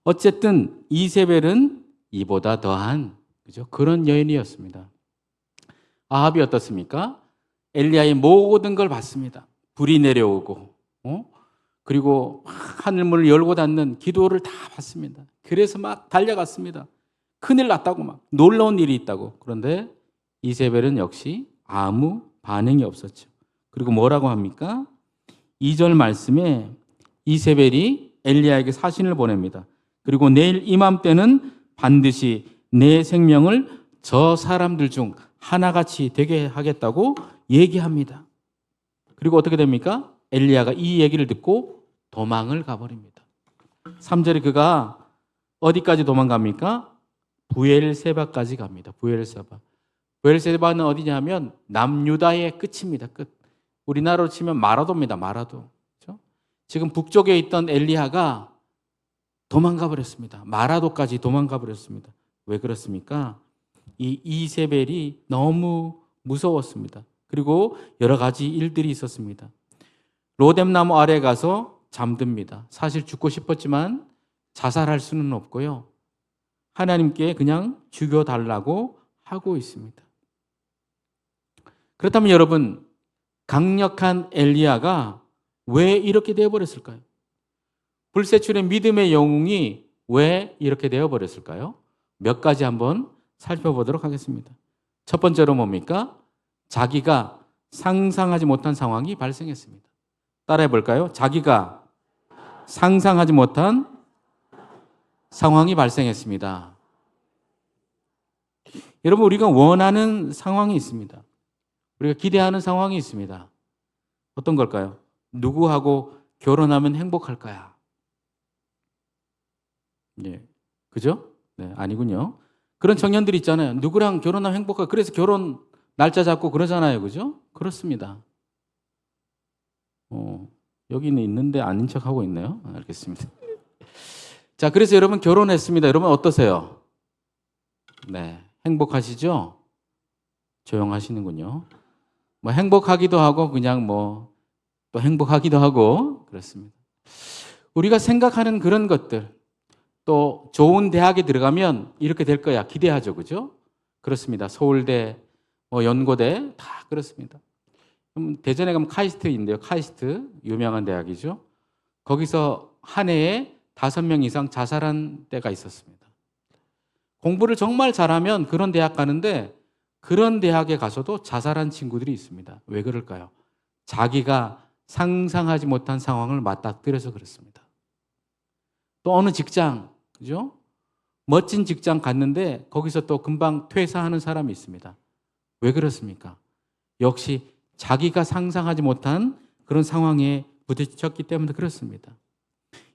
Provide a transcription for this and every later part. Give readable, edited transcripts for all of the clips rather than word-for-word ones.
어쨌든 이세벨은 이보다 더한 그죠? 그런 여인이었습니다. 아합이 어떻습니까? 엘리야의 모든 걸 봤습니다. 불이 내려오고, 그리고 하늘문을 열고 닫는 기도를 다 봤습니다. 그래서 막 달려갔습니다. 큰일 났다고 막 놀라운 일이 있다고. 그런데 이세벨은 역시 아무 반응이 없었죠. 그리고 뭐라고 합니까? 2절 말씀에 이세벨이 엘리야에게 사신을 보냅니다. 그리고 내일 이맘때는 반드시 내 생명을 저 사람들 중 하나같이 되게 하겠다고 얘기합니다. 그리고 어떻게 됩니까? 엘리야가 이 얘기를 듣고 도망을 가버립니다. 3절에 그가 어디까지 도망갑니까? 부엘세바까지 갑니다. 부엘세바. 부엘세바는 어디냐면 남유다의 끝입니다. 끝. 우리나라로 치면 마라도입니다. 마라도. 그렇죠? 지금 북쪽에 있던 엘리야가 도망가 버렸습니다. 마라도까지 도망가 버렸습니다. 왜 그렇습니까? 이 이세벨이 너무 무서웠습니다. 그리고 여러 가지 일들이 있었습니다. 로뎀나무 아래 가서 잠듭니다. 사실 죽고 싶었지만 자살할 수는 없고요. 하나님께 그냥 죽여달라고 하고 있습니다. 그렇다면 여러분, 강력한 엘리야가 왜 이렇게 되어버렸을까요? 불세출의 믿음의 영웅이 왜 이렇게 되어버렸을까요? 몇 가지 한번 살펴보도록 하겠습니다. 첫 번째로 뭡니까? 자기가 상상하지 못한 상황이 발생했습니다. 따라해 볼까요? 자기가 상상하지 못한 상황이 발생했습니다. 여러분, 우리가 원하는 상황이 있습니다. 우리가 기대하는 상황이 있습니다. 어떤 걸까요? 누구하고 결혼하면 행복할 거야. 예, 그죠? 네, 아니군요. 그런 청년들이 있잖아요. 누구랑 결혼하면 행복할 거야. 그래서 결혼 날짜 잡고 그러잖아요. 그죠? 그렇습니다. 여기는 있는데 아닌 척하고 있네요. 알겠습니다. 자, 그래서 여러분 결혼했습니다. 여러분 어떠세요? 네, 행복하시죠? 조용하시는군요. 뭐 행복하기도 하고 그냥 뭐 또 행복하기도 하고 그렇습니다. 우리가 생각하는 그런 것들, 또 좋은 대학에 들어가면 이렇게 될 거야 기대하죠. 그죠? 그렇습니다. 서울대, 뭐 연고대 다 그렇습니다. 대전에 가면 카이스트인데요. 카이스트 유명한 대학이죠. 거기서 한 해에 5명 이상 자살한 때가 있었습니다. 공부를 정말 잘하면 그런 대학 가는데 그런 대학에 가서도 자살한 친구들이 있습니다. 왜 그럴까요? 자기가 상상하지 못한 상황을 맞닥뜨려서 그렇습니다. 또 어느 직장, 그죠? 멋진 직장 갔는데 거기서 또 금방 퇴사하는 사람이 있습니다. 왜 그렇습니까? 역시 자기가 상상하지 못한 그런 상황에 부딪혔기 때문에 그렇습니다.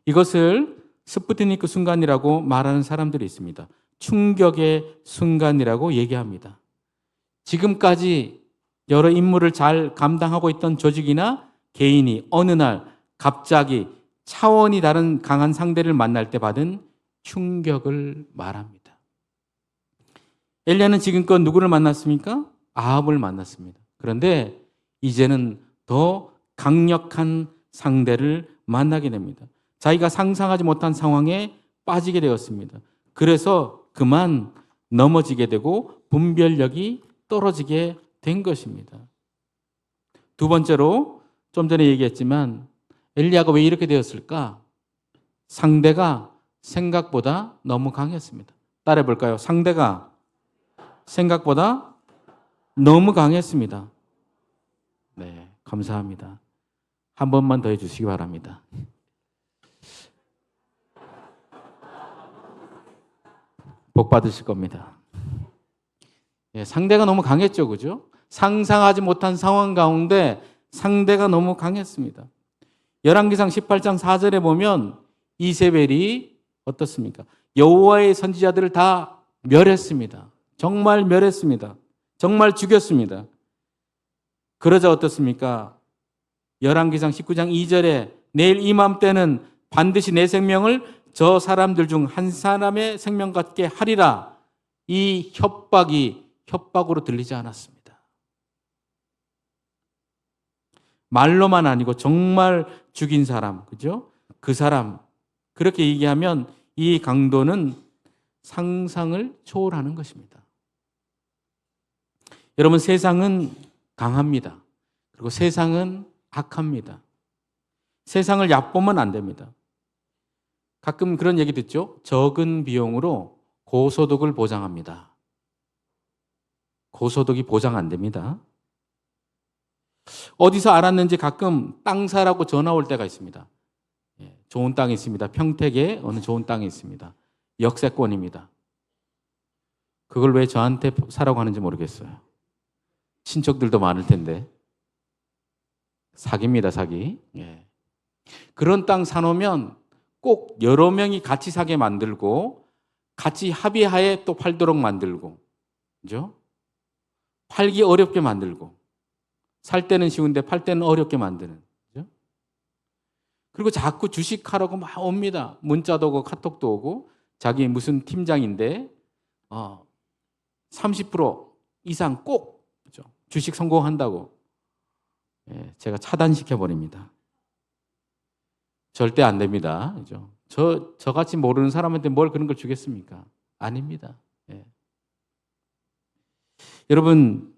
이것을 스푸트니크 순간이라고 말하는 사람들이 있습니다. 충격의 순간이라고 얘기합니다. 지금까지 여러 임무를 잘 감당하고 있던 조직이나 개인이 어느 날 갑자기 차원이 다른 강한 상대를 만날 때 받은 충격을 말합니다. 엘리야는 지금껏 누구를 만났습니까? 아합을 만났습니다. 그런데 이제는 더 강력한 상대를 만나게 됩니다. 자기가 상상하지 못한 상황에 빠지게 되었습니다. 그래서 그만 넘어지게 되고 분별력이 떨어지게 된 것입니다. 두 번째로 좀 전에 얘기했지만 엘리야가 왜 이렇게 되었을까? 상대가 생각보다 너무 강했습니다. 따라해 볼까요? 상대가 생각보다 너무 강했습니다. 네, 감사합니다. 한 번만 더 해주시기 바랍니다. 복 받으실 겁니다. 예, 상대가 너무 강했죠, 그죠? 상상하지 못한 상황 가운데 상대가 너무 강했습니다. 열왕기상 18장 4절에 보면 이세벨이 어떻습니까? 여호와의 선지자들을 다 멸했습니다. 정말 멸했습니다. 정말 죽였습니다. 그러자 어떻습니까? 열왕기상 19장 2절에 내일 이맘때는 반드시 내 생명을 저 사람들 중 한 사람의 생명 같게 하리라. 이 협박이 협박으로 들리지 않았습니다. 말로만 아니고 정말 죽인 사람, 그죠? 그 사람 그렇게 얘기하면 이 강도는 상상을 초월하는 것입니다. 여러분, 세상은 강합니다. 그리고 세상은 악합니다. 세상을 얕보면 안 됩니다. 가끔 그런 얘기 듣죠? 적은 비용으로 고소득을 보장합니다. 고소득이 보장 안 됩니다. 어디서 알았는지 가끔 땅 사라고 전화 올 때가 있습니다. 좋은 땅이 있습니다. 평택에 어느 좋은 땅이 있습니다. 역세권입니다. 그걸 왜 저한테 사라고 하는지 모르겠어요. 친척들도 많을 텐데. 사기입니다, 사기. 그런 땅 사놓으면 꼭 여러 명이 같이 사게 만들고 같이 합의하에 또 팔도록 만들고, 그죠? 팔기 어렵게 만들고, 살 때는 쉬운데 팔 때는 어렵게 만드는, 그죠? 그리고 자꾸 주식하라고 막 옵니다. 문자도 오고 카톡도 오고, 자기 무슨 팀장인데 30% 이상 꼭, 그죠? 주식 성공한다고. 제가 차단시켜 버립니다. 절대 안 됩니다. 그죠? 저같이 모르는 사람한테 뭘 그런 걸 주겠습니까? 아닙니다. 여러분,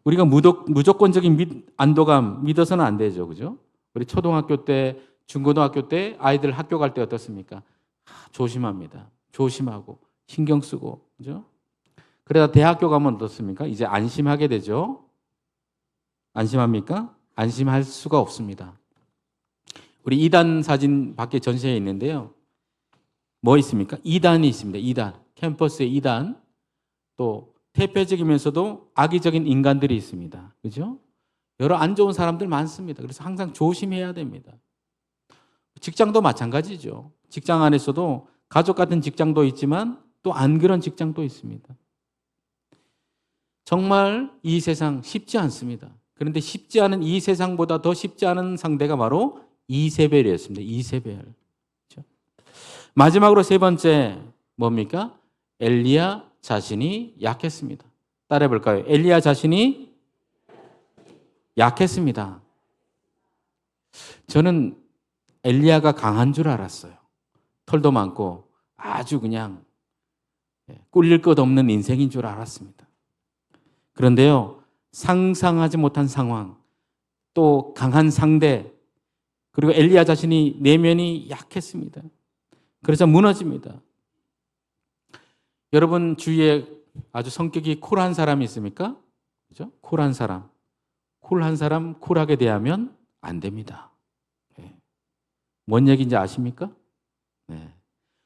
우리가 무조건적인 안도감 믿어서는 안 되죠. 그죠? 우리 초등학교 때, 중고등학교 때 아이들 학교 갈 때 어떻습니까? 조심합니다. 조심하고 신경 쓰고, 그죠? 그러다 대학교 가면 어떻습니까? 이제 안심하게 되죠. 안심합니까? 안심할 수가 없습니다. 우리 2단 사진 밖에 전시해 있는데요. 뭐 있습니까? 2단이 있습니다. 2단. 캠퍼스에 2단. 또 대표적이면서도 악의적인 인간들이 있습니다. 그죠? 여러 안 좋은 사람들 많습니다. 그래서 항상 조심해야 됩니다. 직장도 마찬가지죠. 직장 안에서도 가족 같은 직장도 있지만 또 안 그런 직장도 있습니다. 정말 이 세상 쉽지 않습니다. 그런데 쉽지 않은 이 세상보다 더 쉽지 않은 상대가 바로 이세벨이었습니다. 이세벨. 그렇죠? 마지막으로 세 번째 뭡니까? 엘리야 자신이 약했습니다. 따라해 볼까요? 엘리야 자신이 약했습니다. 저는 엘리야가 강한 줄 알았어요. 털도 많고 아주 그냥 꿀릴 것 없는 인생인 줄 알았습니다. 그런데요, 상상하지 못한 상황, 또 강한 상대, 그리고 엘리야 자신이 내면이 약했습니다. 그래서 무너집니다. 여러분 주위에 아주 성격이 쿨한 사람이 있습니까? 그죠? 쿨한 사람. 쿨한 사람 쿨하게 대하면 안 됩니다. 뭔 얘기인지 아십니까?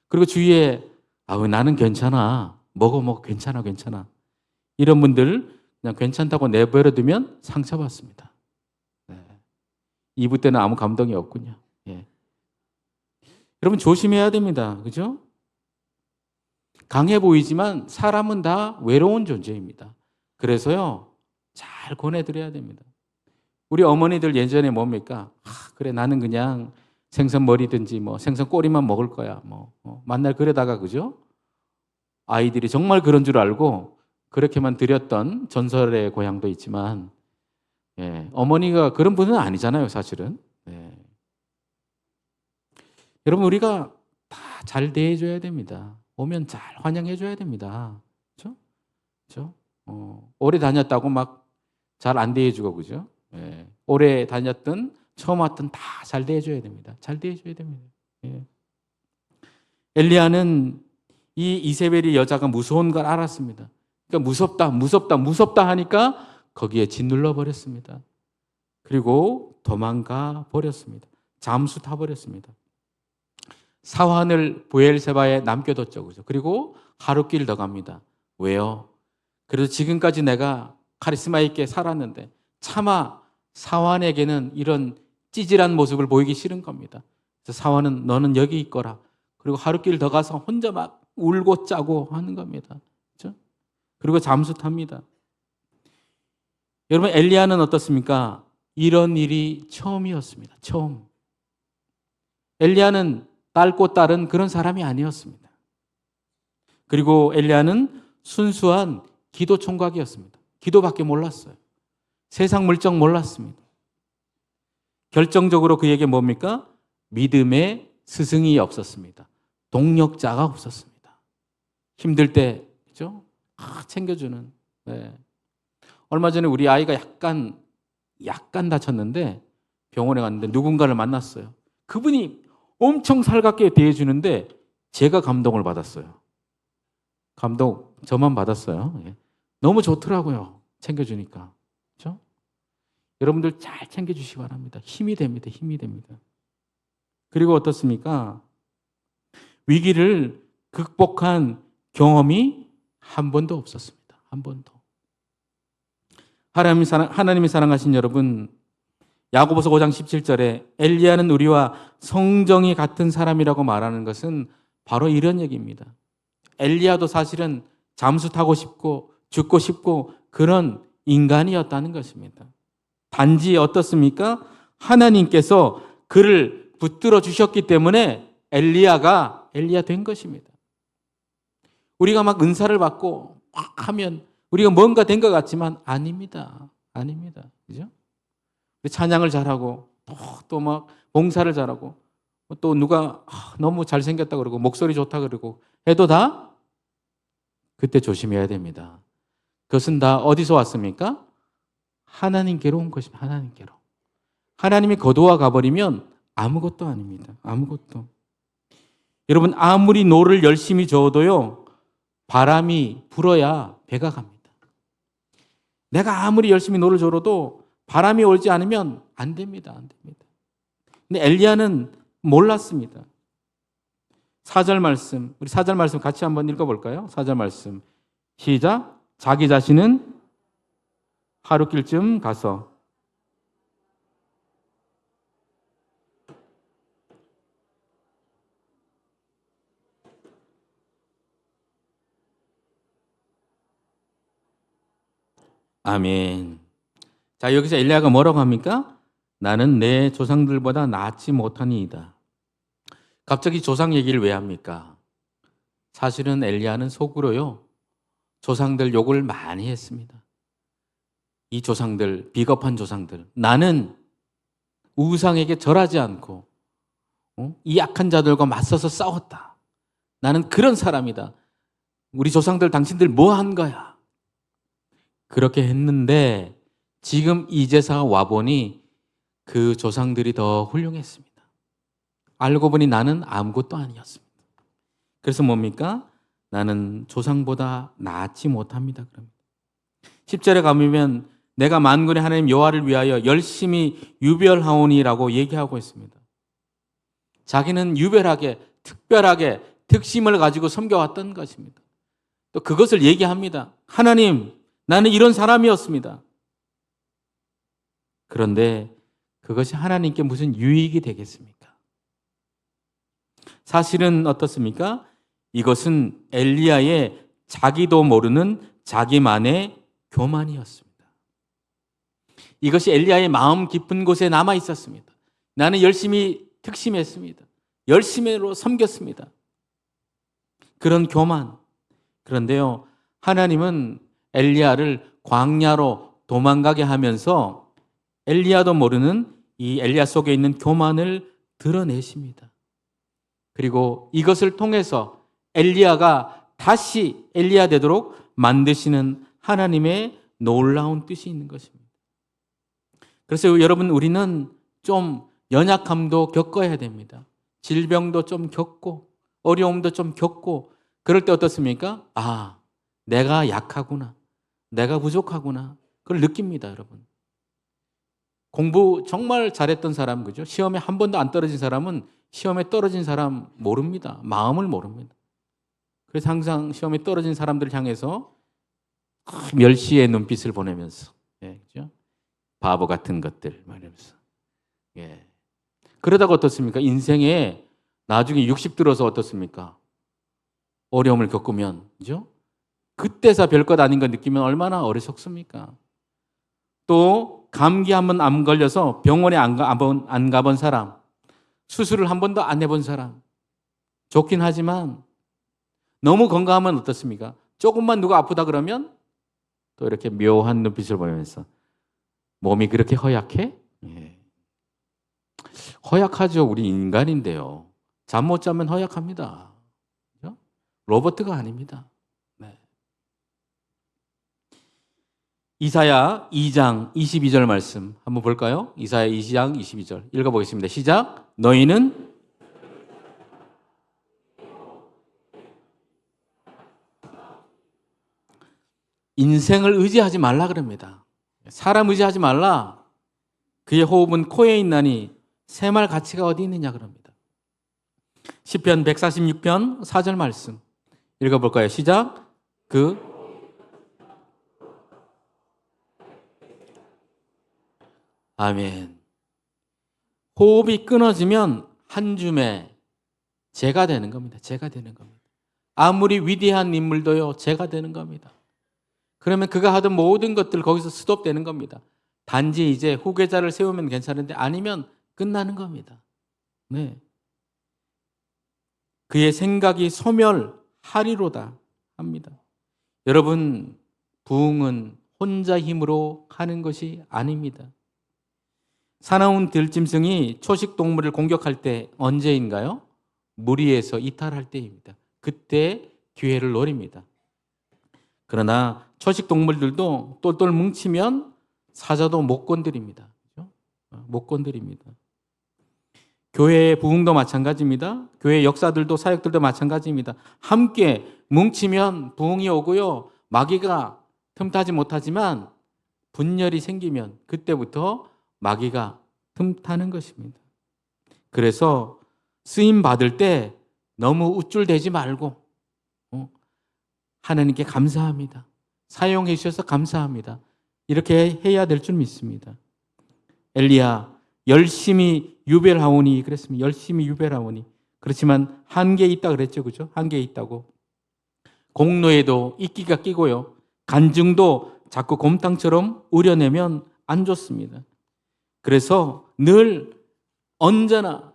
그리고 주위에 나는 괜찮아. 먹어 괜찮아. 이런 분들 그냥 괜찮다고 내버려 두면 상처받습니다. 2부 때는 아무 감동이 없군요. 여러분 조심해야 됩니다. 그죠? 강해 보이지만 사람은 다 외로운 존재입니다. 그래서요, 잘 권해드려야 됩니다. 우리 어머니들 예전에 뭡니까? 그래, 나는 그냥 생선 머리든지 생선 꼬리만 먹을 거야. 만날 그러다가, 그죠? 아이들이 정말 그런 줄 알고 그렇게만 드렸던 전설의 고향도 있지만, 어머니가 그런 분은 아니잖아요, 사실은. 여러분, 우리가 다 잘 대해줘야 됩니다. 오면 잘 환영해줘야 됩니다. 그렇죠? 오래 다녔다고 막 잘 안 대해주고, 그죠? 오래 다녔던, 처음 왔던 다 잘 대해줘야 됩니다. 잘 대해줘야 됩니다. 엘리야는 이 이세벨이 여자가 무서운 걸 알았습니다. 그러니까 무섭다 하니까 거기에 짓눌러 버렸습니다. 그리고 도망가 버렸습니다. 잠수 타 버렸습니다. 사환을 브엘세바에 남겨뒀죠. 그죠? 그리고 하룻길 더 갑니다. 왜요? 그래도 지금까지 내가 카리스마 있게 살았는데 차마 사환에게는 이런 찌질한 모습을 보이기 싫은 겁니다. 그래서 사환은 너는 여기 있거라. 그리고 하룻길 더 가서 혼자 막 울고 짜고 하는 겁니다. 그렇죠? 그리고 잠수 탑니다. 여러분, 엘리야는 어떻습니까? 이런 일이 처음이었습니다. 처음. 엘리야는 딸고 딸은 그런 사람이 아니었습니다. 그리고 엘리야는 순수한 기도 총각이었습니다. 기도밖에 몰랐어요. 세상 물정 몰랐습니다. 결정적으로 그에게 뭡니까? 믿음의 스승이 없었습니다. 동력자가 없었습니다. 힘들 때, 그죠? 챙겨주는. 네. 얼마 전에 우리 아이가 약간 다쳤는데 병원에 갔는데 누군가를 만났어요. 그분이 엄청 살갑게 대해주는데 제가 감동을 받았어요. 감동 저만 받았어요. 예. 너무 좋더라고요. 챙겨주니까. 그렇죠? 여러분들 잘 챙겨주시기 바랍니다. 힘이 됩니다. 힘이 됩니다. 그리고 어떻습니까? 위기를 극복한 경험이 한 번도 없었습니다. 한 번도. 하나님이 사랑하신 여러분, 야고보서 5장 17절에 엘리야는 우리와 성정이 같은 사람이라고 말하는 것은 바로 이런 얘기입니다. 엘리야도 사실은 잠수 타고 싶고 죽고 싶고 그런 인간이었다는 것입니다. 단지 어떻습니까? 하나님께서 그를 붙들어 주셨기 때문에 엘리야 된 것입니다. 우리가 막 은사를 받고 막 하면 우리가 뭔가 된 것 같지만 아닙니다. 아닙니다. 그죠? 찬양을 잘하고 또 막 봉사를 잘하고 또 누가 너무 잘생겼다 그러고 목소리 좋다 그러고 해도 다 그때 조심해야 됩니다. 그것은 다 어디서 왔습니까? 하나님께로 온 것입니다. 하나님께로. 하나님이 거두어 가버리면 아무것도 아닙니다. 아무것도. 여러분 아무리 노를 열심히 저어도요 바람이 불어야 배가 갑니다. 내가 아무리 열심히 노를 저어도 바람이 올지 않으면 안 됩니다. 안 됩니다. 근데 엘리야는 몰랐습니다. 4절 말씀, 우리 4절 말씀 같이 한번 읽어볼까요? 4절 말씀 시작. 자기 자신은 하룻길쯤 가서 아멘. 자, 여기서 엘리야가 뭐라고 합니까? 나는 내 조상들보다 낫지 못하니이다. 갑자기 조상 얘기를 왜 합니까? 사실은 엘리야는 속으로요 조상들 욕을 많이 했습니다. 이 조상들, 비겁한 조상들, 나는 우상에게 절하지 않고 이 약한 자들과 맞서서 싸웠다. 나는 그런 사람이다. 우리 조상들 당신들 뭐 한 거야? 그렇게 했는데 지금 이제사 와보니 그 조상들이 더 훌륭했습니다. 알고 보니 나는 아무것도 아니었습니다. 그래서 뭡니까? 나는 조상보다 낫지 못합니다. 그럽니다. 10절에 가보면 내가 만군의 하나님 여호와를 위하여 열심히 유별하오니라고 얘기하고 있습니다. 자기는 유별하게, 특별하게, 특심을 가지고 섬겨왔던 것입니다. 또 그것을 얘기합니다. 하나님, 나는 이런 사람이었습니다. 그런데 그것이 하나님께 무슨 유익이 되겠습니까? 사실은 어떻습니까? 이것은 엘리야의 자기도 모르는 자기만의 교만이었습니다. 이것이 엘리야의 마음 깊은 곳에 남아 있었습니다. 나는 열심히 특심했습니다. 열심히로 섬겼습니다. 그런 교만. 그런데요, 하나님은 엘리야를 광야로 도망가게 하면서 엘리야도 모르는 이 엘리야 속에 있는 교만을 드러내십니다. 그리고 이것을 통해서 엘리야가 다시 엘리야 되도록 만드시는 하나님의 놀라운 뜻이 있는 것입니다. 그래서 여러분 우리는 좀 연약함도 겪어야 됩니다. 질병도 좀 겪고 어려움도 좀 겪고 그럴 때 어떻습니까? 아, 내가 약하구나. 내가 부족하구나. 그걸 느낍니다, 여러분. 공부 정말 잘했던 사람, 그죠? 시험에 한 번도 안 떨어진 사람은 시험에 떨어진 사람 모릅니다. 마음을 모릅니다. 그래서 항상 시험에 떨어진 사람들을 향해서 멸시의 눈빛을 보내면서, 예, 그죠? 바보 같은 것들 말하면서, 예. 그러다가 어떻습니까? 인생에 나중에 60 들어서 어떻습니까? 어려움을 겪으면, 그죠? 그때서 별것 아닌 거 느끼면 얼마나 어리석습니까? 또 감기 한 번 안 걸려서 병원에 안 가본 사람, 수술을 한 번도 안 해본 사람, 좋긴 하지만 너무 건강하면 어떻습니까? 조금만 누가 아프다 그러면 또 이렇게 묘한 눈빛을 보이면서 몸이 그렇게 허약해? 예. 허약하죠. 우리 인간인데요. 잠 못 자면 허약합니다. 로버트가 아닙니다. 네. 이사야 2장 22절 말씀 한번 볼까요? 이사야 2장 22절 읽어보겠습니다. 시작. 너희는 인생을 의지하지 말라 그럽니다. 사람 의지하지 말라. 그의 호흡은 코에 있나니 새말 가치가 어디 있느냐 그럽니다. 시편 146편 4절 말씀 읽어볼까요? 시작. 아멘. 호흡이 끊어지면 한 줌에 재가 되는 겁니다. 재가 되는 겁니다. 아무리 위대한 인물도요, 재가 되는 겁니다. 그러면 그가 하던 모든 것들 거기서 스톱되는 겁니다. 단지 이제 후계자를 세우면 괜찮은데 아니면 끝나는 겁니다. 네. 그의 생각이 소멸하리로다 합니다. 여러분, 부흥은 혼자 힘으로 하는 것이 아닙니다. 사나운 들짐승이 초식 동물을 공격할 때 언제인가요? 무리에서 이탈할 때입니다. 그때 기회를 노립니다. 그러나 초식 동물들도 똘똘 뭉치면 사자도 못 건드립니다. 못 건드립니다. 교회의 부흥도 마찬가지입니다. 교회 역사들도 사역들도 마찬가지입니다. 함께 뭉치면 부흥이 오고요. 마귀가 틈타지 못하지만 분열이 생기면 그때부터 마귀가 틈타는 것입니다. 그래서 쓰임 받을 때 너무 우쭐대지 말고 하나님께 감사합니다. 사용해 주셔서 감사합니다. 이렇게 해야 될 줄 믿습니다. 엘리야 열심히 유별하오니 그랬습니다. 열심히 유별하오니. 그렇지만 한계에 있다 그랬죠. 그죠? 한계에 있다고. 공로에도 이끼가 끼고요. 간증도 자꾸 곰탕처럼 우려내면 안 좋습니다. 그래서 늘 언제나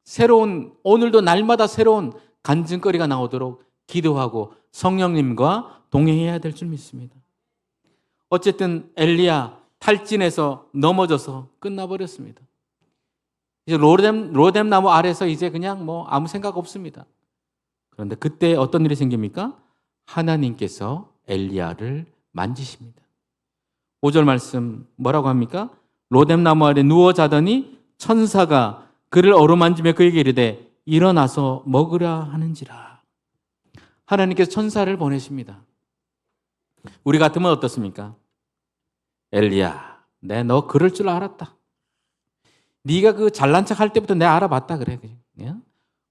새로운, 오늘도 날마다 새로운 간증거리가 나오도록 기도하고 성령님과 동행해야 될 줄 믿습니다. 어쨌든 엘리야 탈진해서 넘어져서 끝나버렸습니다. 이제 로뎀 나무 아래서 이제 그냥 뭐 아무 생각 없습니다. 그런데 그때 어떤 일이 생깁니까? 하나님께서 엘리야를 만지십니다. 5절 말씀 뭐라고 합니까? 로뎀 나무 아래 누워 자더니 천사가 그를 어루만지며 그에게 이르되 일어나서 먹으라 하는지라. 하나님께서 천사를 보내십니다. 우리 같으면 어떻습니까? 엘리야, 내 너 그럴 줄 알았다. 네가 그 잘난 척 할 때부터 내가 알아봤다 그래.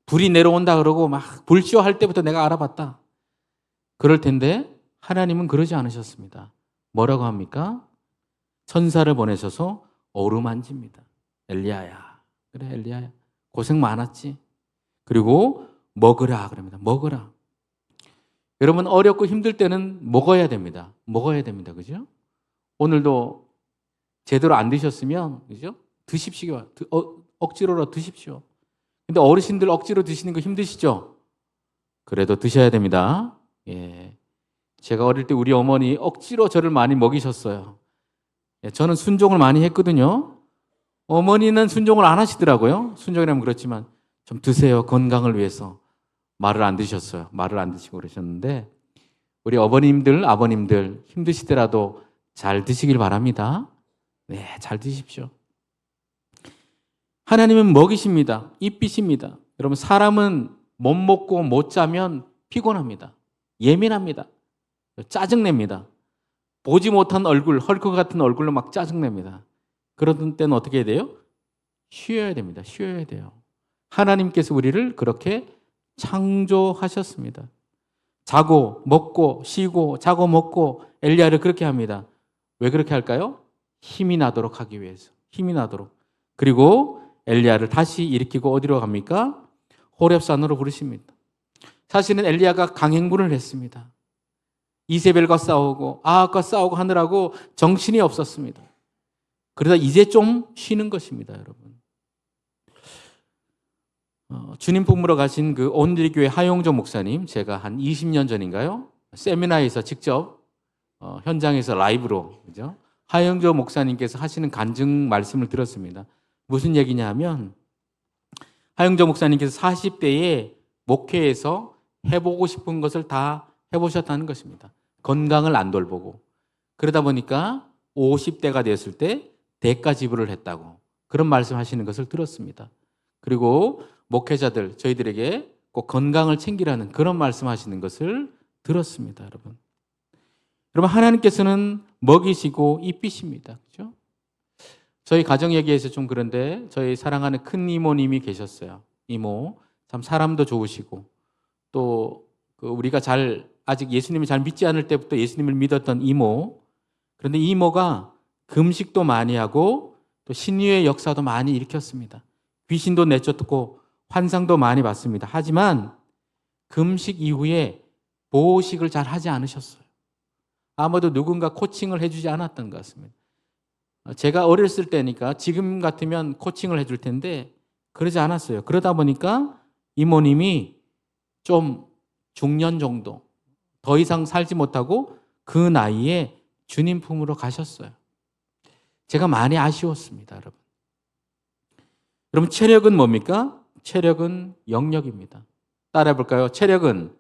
불이 내려온다 그러고 막 불쇼 할 때부터 내가 알아봤다. 그럴 텐데 하나님은 그러지 않으셨습니다. 뭐라고 합니까? 천사를 보내셔서 어루만집니다. 엘리야야, 그래 엘리야야, 고생 많았지. 그리고 먹으라 그럽니다. 먹으라. 여러분 어렵고 힘들 때는 먹어야 됩니다. 먹어야 됩니다. 그죠? 오늘도 제대로 안 드셨으면 그죠? 드십시오. 억지로라도 드십시오. 근데 어르신들 억지로 드시는 거 힘드시죠? 그래도 드셔야 됩니다. 예. 제가 어릴 때 우리 어머니 억지로 저를 많이 먹이셨어요. 예, 저는 순종을 많이 했거든요. 어머니는 순종을 안 하시더라고요. 순종이라면 그렇지만 좀 드세요. 건강을 위해서. 말을 안 드셨어요. 말을 안 드시고 그러셨는데 우리 어머님들, 아버님들 힘드시더라도 잘 드시길 바랍니다. 네, 잘 드십시오. 하나님은 먹이십니다. 입히십니다. 여러분 사람은 못 먹고 못 자면 피곤합니다. 예민합니다. 짜증냅니다. 보지 못한 얼굴, 헐크 같은 얼굴로 막 짜증냅니다. 그런 때는 어떻게 해야 돼요? 쉬어야 됩니다. 쉬어야 돼요. 하나님께서 우리를 그렇게 창조하셨습니다. 자고 먹고 쉬고 자고 먹고 엘리야를 그렇게 합니다. 왜 그렇게 할까요? 힘이 나도록 하기 위해서. 힘이 나도록. 그리고 엘리야를 다시 일으키고 어디로 갑니까? 호렙산으로 부르십니다. 사실은 엘리야가 강행군을 했습니다. 이세벨과 싸우고 아합과 싸우고 하느라고 정신이 없었습니다. 그러다 이제 좀 쉬는 것입니다, 여러분. 주님 품으러 가신 그 온누리교회 하용조 목사님, 제가 한 20년 전인가요? 세미나에서 직접 현장에서 라이브로 그죠? 하용조 목사님께서 하시는 간증 말씀을 들었습니다. 무슨 얘기냐 하면 하용조 목사님께서 40대에 목회에서 해보고 싶은 것을 다 해보셨다는 것입니다. 건강을 안 돌보고. 그러다 보니까 50대가 되었을 때 대가 지불을 했다고 그런 말씀하시는 것을 들었습니다. 그리고 목회자들 저희들에게 꼭 건강을 챙기라는 그런 말씀하시는 것을 들었습니다, 여러분. 여러분, 하나님께서는 먹이시고 입히십니다. 그렇죠? 저희 가정 얘기에서 좀 그런데 저희 사랑하는 큰 이모님이 계셨어요. 이모 참 사람도 좋으시고 또 우리가 아직 예수님을 잘 믿지 않을 때부터 예수님을 믿었던 이모. 그런데 이모가 금식도 많이 하고 또 신유의 역사도 많이 일으켰습니다. 귀신도 내쫓고 환상도 많이 봤습니다. 하지만 금식 이후에 보호식을 잘 하지 않으셨어요. 아무도 누군가 코칭을 해주지 않았던 것 같습니다. 제가 어렸을 때니까 지금 같으면 코칭을 해줄 텐데 그러지 않았어요. 그러다 보니까 이모님이 좀 중년 정도 더 이상 살지 못하고 그 나이에 주님 품으로 가셨어요. 제가 많이 아쉬웠습니다, 여러분. 여러분, 체력은 뭡니까? 체력은 영역입니다. 따라해 볼까요? 체력은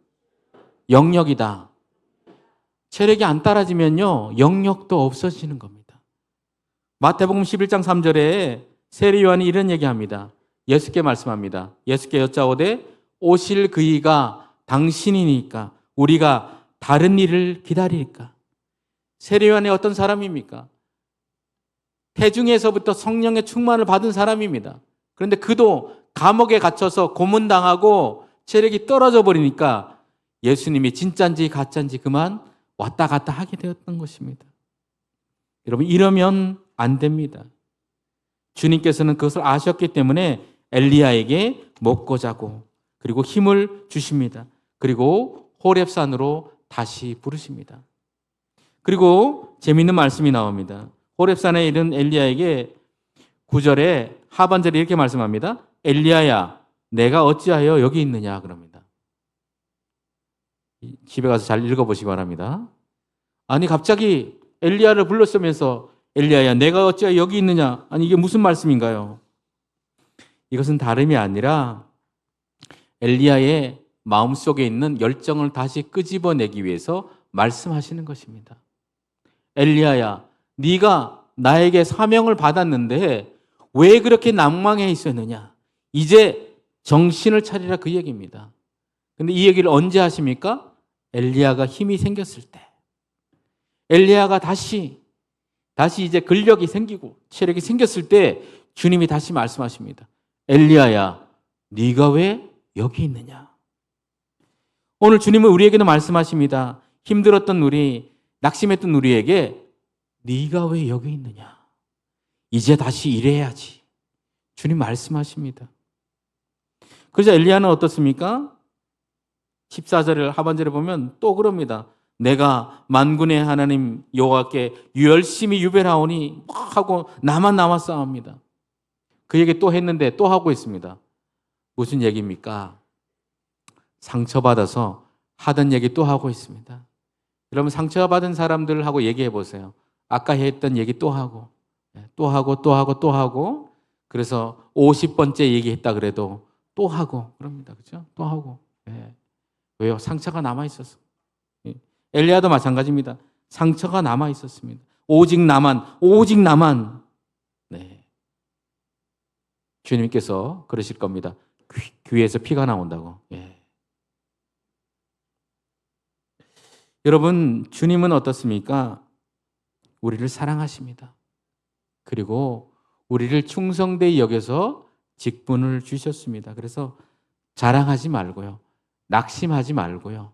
영역이다. 체력이 안 따라지면요, 영역도 없어지는 겁니다. 마태복음 11장 3절에 세리 요한이 이런 얘기합니다. 예수께 말씀합니다. 예수께 여짜오되 오실 그이가 당신이니까 우리가 다른 일을 기다릴까? 세리 요한이 어떤 사람입니까? 태중에서부터 성령의 충만을 받은 사람입니다. 그런데 그도 감옥에 갇혀서 고문당하고 체력이 떨어져 버리니까 예수님이 진짜인지 가짜인지 그만 왔다 갔다 하게 되었던 것입니다. 여러분, 이러면 안 됩니다. 주님께서는 그것을 아셨기 때문에 엘리야에게 먹고 자고 그리고 힘을 주십니다. 그리고 호렙산으로 다시 부르십니다. 그리고 재미있는 말씀이 나옵니다. 호렙산에 이른 엘리야에게 9절에 하반절에 이렇게 말씀합니다. 엘리야야, 내가 어찌하여 여기 있느냐 그럽니다. 집에 가서 잘 읽어보시기 바랍니다. 아니 갑자기 엘리야를 불렀으면서 엘리야야, 내가 어찌하여 여기 있느냐? 아니 이게 무슨 말씀인가요? 이것은 다름이 아니라 엘리야의 마음속에 있는 열정을 다시 끄집어내기 위해서 말씀하시는 것입니다. 엘리야야, 네가 나에게 사명을 받았는데 왜 그렇게 낭망해 있었느냐? 이제 정신을 차리라, 그 얘기입니다. 근데 이 얘기를 언제 하십니까? 엘리야가 힘이 생겼을 때. 엘리야가 다시 이제 근력이 생기고 체력이 생겼을 때 주님이 다시 말씀하십니다. 엘리야야, 네가 왜 여기 있느냐? 오늘 주님은 우리에게도 말씀하십니다. 힘들었던 우리, 낙심했던 우리에게 네가 왜 여기 있느냐? 이제 다시 일해야지. 주님 말씀하십니다. 그래서 엘리야는 어떻습니까? 14절 하반절에 보면 또 그럽니다. 내가 만군의 하나님 여호와께 열심히 유별하오니 하고 나만 남았사옵니다. 그 얘기 또 했는데 또 하고 있습니다. 무슨 얘기입니까? 상처받아서 하던 얘기 또 하고 있습니다. 여러분, 상처받은 사람들하고 얘기해 보세요. 아까 했던 얘기 또 하고 또 하고 또 하고 또 하고, 그래서 50번째 얘기했다 그래도 또 하고 그럽니다. 그렇죠? 또 하고. 네. 왜요? 상처가 남아 있었어. 엘리야도 마찬가지입니다. 상처가 남아 있었습니다. 오직 나만. 네. 주님께서 그러실 겁니다. 귀에서 피가 나온다고. 예. 여러분, 주님은 어떻습니까? 우리를 사랑하십니다. 그리고 우리를 충성되이 여겨서 직분을 주셨습니다. 그래서 자랑하지 말고요. 낙심하지 말고요.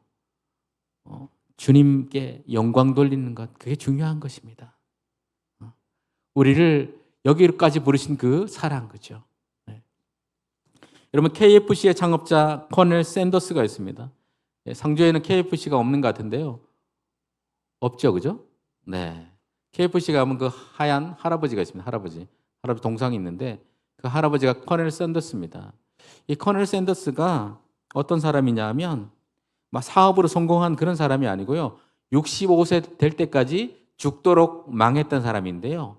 주님께 영광 돌리는 것, 그게 중요한 것입니다. 우리를 여기까지 부르신 그 사랑, 그죠? 네. 여러분, KFC의 창업자 커넬 샌더스가 있습니다. 상주에는 KFC가 없는 것 같은데요. 없죠, 그죠? 네. KFC가 하면 그 하얀 할아버지가 있습니다. 할아버지 동상이 있는데 그 할아버지가 커넬 샌더스입니다. 이 커넬 샌더스가 어떤 사람이냐 하면 막 사업으로 성공한 그런 사람이 아니고요. 65세 될 때까지 죽도록 망했던 사람인데요.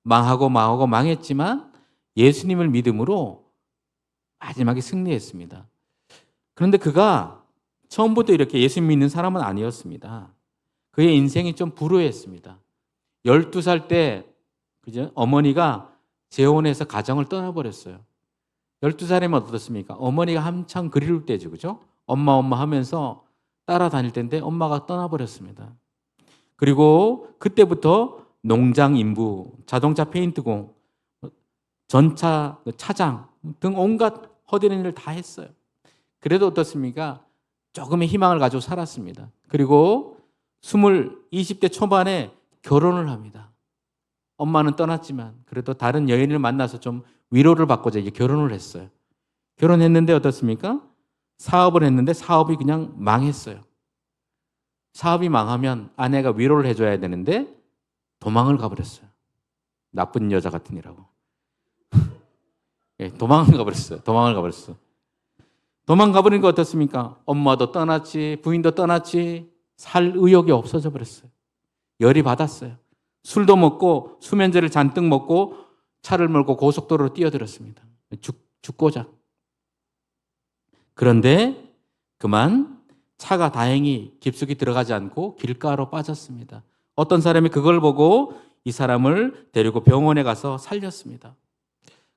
망하고 망했지만 예수님을 믿음으로 마지막에 승리했습니다. 그런데 그가 처음부터 이렇게 예수 믿는 사람은 아니었습니다. 그의 인생이 좀 불우했습니다. 12살 때 그죠? 어머니가 재혼해서 가정을 떠나버렸어요. 12살이면 어떻습니까? 어머니가 한창 그리울 때죠. 그죠? 엄마 하면서 따라다닐 때인데 엄마가 떠나버렸습니다. 그리고 그때부터 농장 인부, 자동차 페인트공, 전차 차장 등 온갖 허드렛 일을 다 했어요. 그래도 어떻습니까? 조금의 희망을 가지고 살았습니다. 그리고 20대 초반에 결혼을 합니다. 엄마는 떠났지만 그래도 다른 여인을 만나서 좀 위로를 받고자 이제 결혼을 했어요. 결혼했는데 어떻습니까? 사업을 했는데 사업이 그냥 망했어요. 사업이 망하면 아내가 위로를 해줘야 되는데 도망을 가버렸어요. 나쁜 여자 같으니라고. 예, 도망을 가버렸어요. 도망가버리니까 어떻습니까? 엄마도 떠났지, 부인도 떠났지, 살 의욕이 없어져 버렸어요. 열이 받았어요. 술도 먹고 수면제를 잔뜩 먹고 차를 몰고 고속도로로 뛰어들었습니다. 죽고자. 그런데 그만 차가 다행히 깊숙이 들어가지 않고 길가로 빠졌습니다. 어떤 사람이 그걸 보고 이 사람을 데리고 병원에 가서 살렸습니다.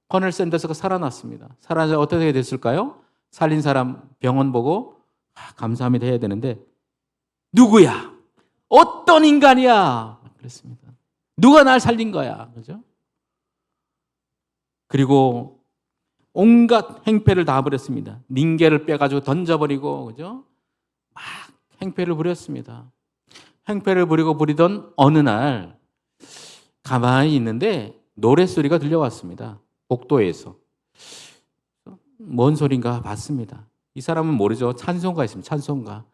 커널 샌더스가 살아났습니다. 살아나서 어떻게 됐을까요? 살린 사람 병원 보고 감사합니다 해야 되는데 누구야? 어떤 인간이야? 그랬습니다. 누가 날 살린 거야? 그죠? 그리고 온갖 행패를 다 부렸습니다. 닌게를 빼가지고 던져버리고, 그죠? 막 행패를 부렸습니다. 행패를 부리던 어느 날 가만히 있는데 노랫소리가 들려왔습니다. 복도에서. 뭔 소린가 봤습니다. 이 사람은 모르죠. 찬송가 있습니다. 찬송가.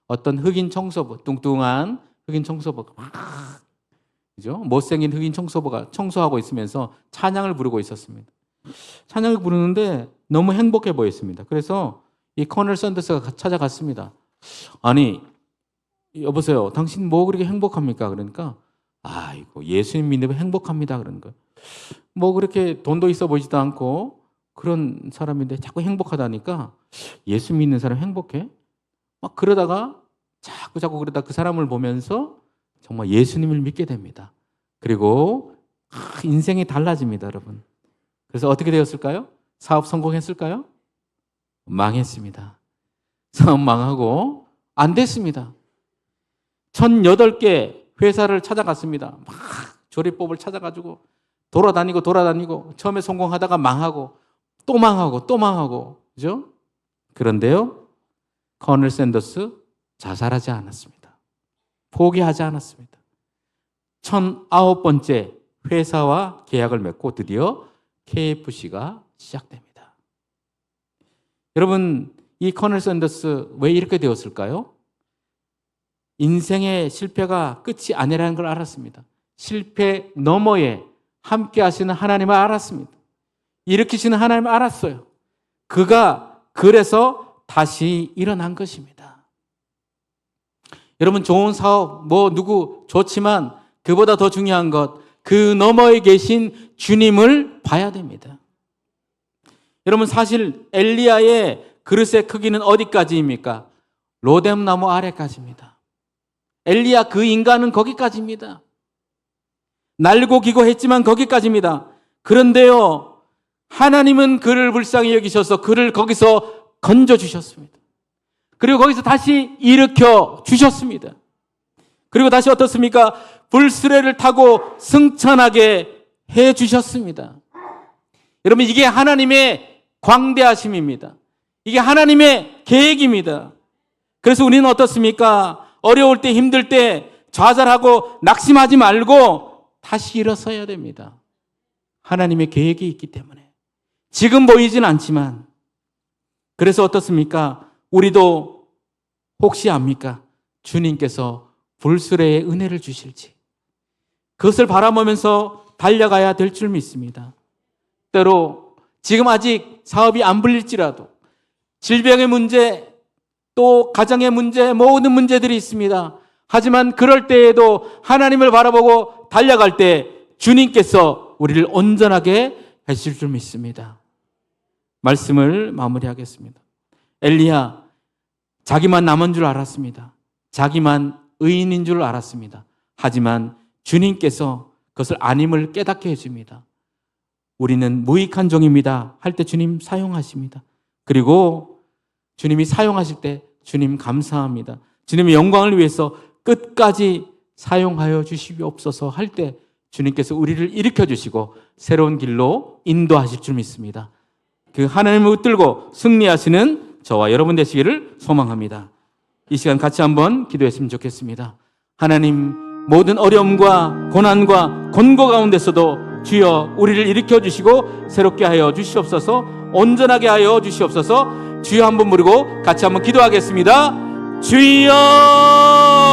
어떤 흑인 청소부, 뚱뚱한 흑인 청소부가 막, 그죠? 못생긴 흑인 청소부가 청소하고 있으면서 찬양을 부르고 있었습니다. 찬양을 부르는데 너무 행복해 보였습니다. 그래서 이 커널 샌더스가 찾아갔습니다. 아니, 여보세요. 당신 뭐 그렇게 행복합니까? 그러니까 아이고 예수님 믿으면 행복합니다. 그러는 거예요. 뭐 그렇게 돈도 있어 보이지도 않고 그런 사람인데 자꾸 행복하다니까 예수 믿는 사람 행복해? 막 그러다가 자꾸 그러다 그 사람을 보면서 정말 예수님을 믿게 됩니다. 그리고 인생이 달라집니다, 여러분. 그래서 어떻게 되었을까요? 사업 성공했을까요? 망했습니다. 사업 망하고 안 됐습니다. 1008개 회사를 찾아갔습니다. 막 조리법을 찾아가지고 돌아다니고 처음에 성공하다가 망하고 또 망하고 그죠? 그런데요, 커널 샌더스 자살하지 않았습니다. 포기하지 않았습니다. 1009번째 회사와 계약을 맺고 드디어 KFC가 시작됩니다. 여러분, 이 커널 샌더스 왜 이렇게 되었을까요? 인생의 실패가 끝이 아니라는 걸 알았습니다. 실패 너머에 함께 하시는 하나님을 알았습니다. 일으키시는 하나님을 알았어요. 그가 그래서 다시 일어난 것입니다. 여러분, 좋은 사업, 누구 좋지만 그보다 더 중요한 것, 그 너머에 계신 주님을 봐야 됩니다. 여러분, 사실 엘리야의 그릇의 크기는 어디까지입니까? 로뎀나무 아래까지입니다. 엘리야 그 인간은 거기까지입니다. 날고 기고했지만 거기까지입니다. 그런데요, 하나님은 그를 불쌍히 여기셔서 그를 거기서 건져주셨습니다. 그리고 거기서 다시 일으켜 주셨습니다. 그리고 다시 어떻습니까? 불수레를 타고 승천하게 해 주셨습니다. 여러분, 이게 하나님의 광대하심입니다. 이게 하나님의 계획입니다. 그래서 우리는 어떻습니까? 어려울 때, 힘들 때 좌절하고 낙심하지 말고 다시 일어서야 됩니다. 하나님의 계획이 있기 때문에. 지금 보이진 않지만. 그래서 어떻습니까? 우리도 혹시 압니까? 주님께서 불수레의 은혜를 주실지. 그것을 바라보면서 달려가야 될 줄 믿습니다. 때로 지금 아직 사업이 안 불릴지라도 질병의 문제, 또 가정의 문제, 모든 문제들이 있습니다. 하지만 그럴 때에도 하나님을 바라보고 달려갈 때 주님께서 우리를 온전하게 하실 줄 믿습니다. 말씀을 마무리하겠습니다. 엘리야, 자기만 남은 줄 알았습니다. 자기만 의인인 줄 알았습니다. 하지만 주님께서 그것을 아님을 깨닫게 해줍니다. 우리는 무익한 종입니다 할 때 주님 사용하십니다. 그리고 주님이 사용하실 때 주님 감사합니다. 주님의 영광을 위해서 끝까지 사용하여 주시옵소서 할 때 주님께서 우리를 일으켜 주시고 새로운 길로 인도하실 줄 믿습니다. 그 하나님을 붙들고 승리하시는 저와 여러분 되시기를 소망합니다. 이 시간 같이 한번 기도했으면 좋겠습니다. 하나님, 모든 어려움과 고난과 곤고 가운데서도 주여 우리를 일으켜 주시고 새롭게 하여 주시옵소서, 온전하게 하여 주시옵소서. 주여 한번 부르고 같이 한번 기도하겠습니다. 주여!